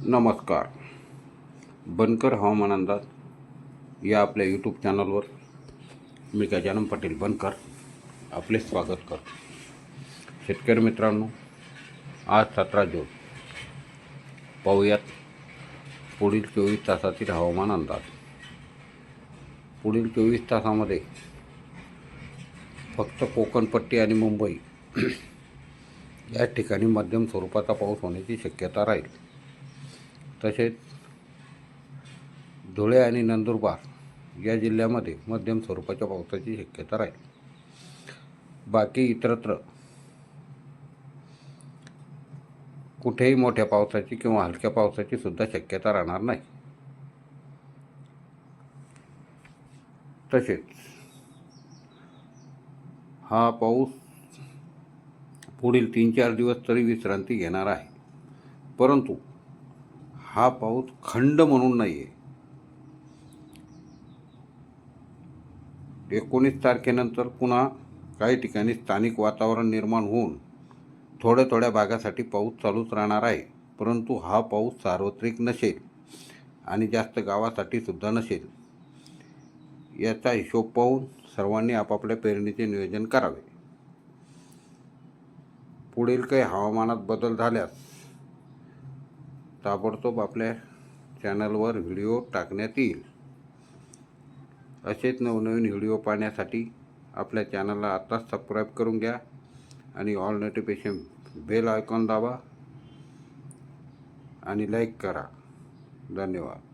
नमस्कार. बनकर हवामान अंदाज या आपल्या यूट्यूब चॅनलवर मी गजानन पाटील बनकर आपले स्वागत करतो. शेतकरी मित्रांनो, आज 17 जून. पाहूयात पुढील 24 तासातील हवामान अंदाज. पुढील 24 तासामध्ये फक्त कोकणपट्टी आणि मुंबई या ठिकाणी मध्यम स्वरूपाचा पाऊस होण्याची शक्यता राहील. तसेच धुळे आणि नंदुरबार या जिल्ह्यामध्ये मध्यम स्वरूपाच्या पावसाची शक्यता राहील. बाकी इतरत्र कुठेही मोठ्या पावसाची किंवा हलक्या पावसाची सुद्धा शक्यता राहणार नाही. तसेच हा पाऊस पुढील 3-4 दिवस तरी विश्रांती घेणार आहे, परंतु हा पाऊस खंड म्हणून नाही आहे. 19 तारखेनंतर पुन्हा काही ठिकाणी स्थानिक वातावरण निर्माण होऊन थोड्या भागासाठी पाऊस चालूच राहणार आहे, परंतु हा पाऊस सार्वत्रिक नसेल आणि जास्त गावासाठी सुद्धा नसेल. याचा हिशोब पाहून सर्वांनी आपापल्या पेरणीचे नियोजन करावे. पुढील काही हवामानात बदल झाल्यास ताबडतोब आपल्या चॅनलवर व्हिडिओ टाकण्यात येईल. असेच नवनवीन व्हिडिओ पाहण्यासाठी आपल्या चॅनलला आत्ताच सबस्क्राईब करून घ्या आणि ऑल नोटिफिकेशन बेल आयकॉन दाबा आणि लाईक करा. धन्यवाद.